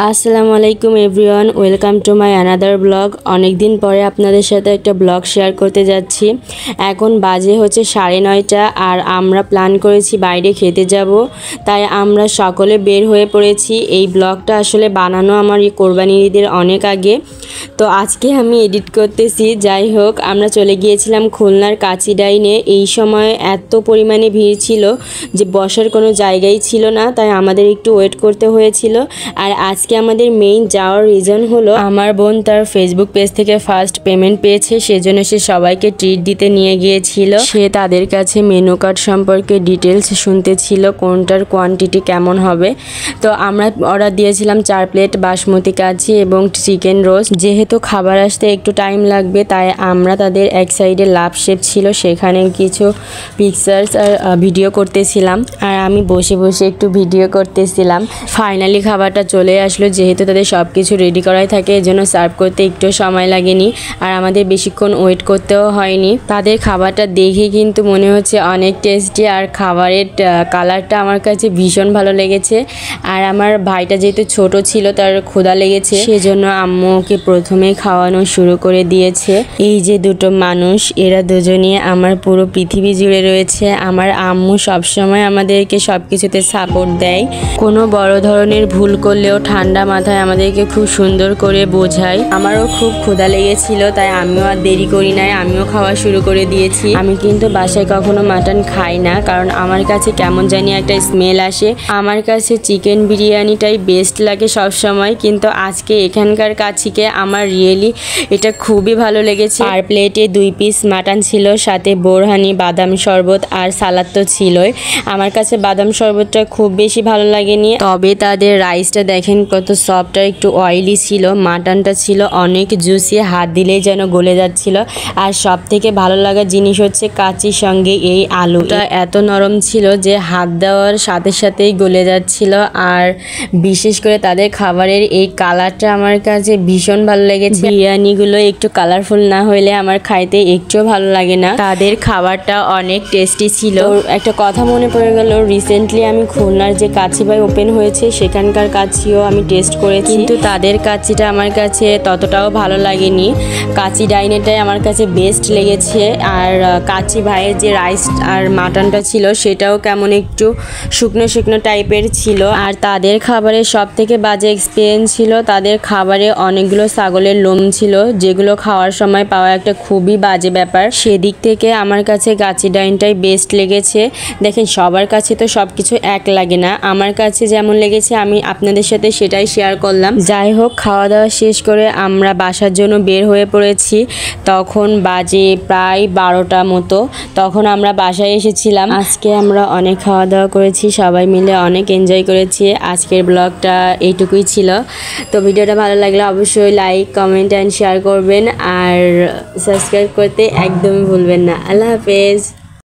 আসসালামু আলাইকুম everyone, welcome to my another blog. অনেক দিন পরে আপনাদের সাথে একটা ব্লগ শেয়ার করতে যাচ্ছি। এখন বাজে হচ্ছে 9:30 আর আমরা প্ল্যান করেছি বাইরে খেতে যাব, তাই আমরা সকলে বের হয়ে পড়েছি। এই ব্লগটা আসলে বানানো আমার এই কোরবানির ঈদের অনেক আগে, তো আজকে আমি এডিট করতেছি। যাই হোক, আমরা চলে গিয়েছিলাম খুলনার কাচিডাইনে। এই সময় এত পরিমাণে ভিড় ছিল যে বসার কোনো জায়গাই ছিল না, তাই আমাদের একটু ওয়েট করতে হয়েছিল। আর আজকে আমাদের মেইন যাওয়ার রিজন হলো আমার বোন তার ফেসবুক পেজ থেকে ফার্স্ট পেমেন্ট পেয়েছে, সেজন্য সে সবাইকে ট্রিট দিতে নিয়ে গিয়েছিল। সে তাদের কাছে মেনু কার্ড সম্পর্কে ডিটেলস শুনতেছিল, কোনটার কোয়ান্টিটি কেমন হবে। তো আমরা অর্ডার দিয়েছিলাম 4 প্লেট বাসমতি কাচ্চি এবং চিকেন রোস্ট। যেহেতু খাবার আসতে একটু টাইম লাগবে, তাই আমরা তাদের এক সাইডে লাভ শেপ ছিল, সেখানে কিছু পিকচার্স আর ভিডিও করতেছিলাম, আর আমি বসে বসে একটু ভিডিও করতেছিলাম। ফাইনালি খাবারটা চলে আসলো। যেহেতু তাদের সব কিছু রেডি করাই থাকে, এজন্য সার্ভ করতে একটু সময় লাগেনি, আর আমাদের বেশিক্ষণ ওয়েট করতেও হয়নি। তাদের খাবারটা দেখে কিন্তু মনে হচ্ছে অনেক টেস্টি, আর খাবারের কালারটা আমার কাছে ভীষণ ভালো লেগেছে। আর আমার ভাইটা যেহেতু ছোট ছিল, তার ক্ষুধা লেগেছে, সেজন্য আম্মুকে প্রথমেই খাওয়ানো শুরু করে দিয়েছে। এই যে দুটো মানুষ, এরা দুজনই আমার পুরো পৃথিবী জুড়ে রয়েছে। আমার আম্মু সবসময় আমাদেরকে সব কিছুতে সাপোর্ট দেয়। কোনো বড় ধরনের ভুল করলেও ঠান্ডা মাথায় আমাদেরকে খুব সুন্দর করে বোঝায়। আমারও খুব ক্ষুধা লেগেছিল, তাই আমিও আর দেরি করি নাই, আমিও খাওয়া শুরু করে দিয়েছি। আমি কিন্তু বাসায় কখনো মাটন খাই না, কারণ আমার কাছে কেমন জানি একটা স্মেল আসে। আমার কাছে চিকেন বিরিয়ানিটাই বেস্ট লাগে সব সময়, কিন্তু আজকে এখানকার কাছিকে আমার রিয়েলি এটা খুবই ভালো লেগেছে। আর প্লেটে 2 পিস মাটন ছিল, সাথে বোরহানি, বাদাম শরবত আর সালাদ তো ছিলই। আমার কাছে বাদাম শরবতটা খুব বেশি ভালো লাগেনি, তবে তাদের রাইসটা দেখেন কত সফট আর একটু অয়েলি ছিল। মাটনটা ছিল অনেক জুসি, হাত দিলেই যেন গলে যাচ্ছিল। আর সব থেকে ভালো লাগার জিনিস হচ্ছে কাচির সঙ্গে এই আলুটা এত নরম ছিল যে হাত দেওয়ার সাথে সাথেই গলে যাচ্ছিল। আর বিশেষ করে তাদের খাবারের এই কালারটা আমার কাছে ভীষণ ভালো লেগেছে। বিরিয়ানিগুলো একটু কালারফুল না হলে আমার খাইতে একটুও ভালো লাগে না। তাদের খাবারটা অনেক টেস্টি ছিল। একটা কথা মনে পড়ে গেল, রিসেন্টলি আমি খুলনার যে কাচ্চি ভাই ওপেন হয়েছে, সেখানকার কাচ্চিও আমি টেস্ট করেছি, কিন্তু তাদের কাচ্চিটা আমার কাছে ততটাও ভালো লাগেনি। কাচ্চি ডাইনেটাই আমার কাছে বেস্ট লেগেছে। আর কাচ্চি ভাইয়ের যে রাইস আর মাটনটা ছিল, সেটাও কেমন একটু শুকনো শুকনো টাইপের ছিল। আর তাদের খাবারের সব থেকে বাজে এক্সপিরিয়েন্স ছিল, তাদের খাবারে অনেকগুলো ছাগলের লোম ছিল, যেগুলো খাওয়ার সময় পাওয়া একটা খুবই বাজে ব্যাপার। সেদিক থেকে আমার কাছে কাচ্চি ডাইনটাই বেস্ট লেগেছে। দেখেন, সবার কাছে তো সব কিছু এক লাগে না, আমার কাছে যেমন লেগেছে আমি আপনাদের সাথে সেটাই শেয়ার করলাম। যাই হোক, খাওয়া দাওয়া শেষ করে আমরা বাসার জন্য বের হয়ে পড়েছি। তখন বাজে প্রায় 12টা মতো, তখন আমরা বাসায় এসেছিলাম। আজকে আমরা অনেক খাওয়া দাওয়া করেছি, সবাই মিলে অনেক এনজয় করেছি। আজকের ব্লগটা এইটুকুই ছিল। তো ভিডিওটা ভালো লাগলে অবশ্যই লাইক, কমেন্ট অ্যান্ড শেয়ার করবেন, আর সাবস্ক্রাইব করতে একদমই ভুলবেন না। আল্লাহ হাফেজ।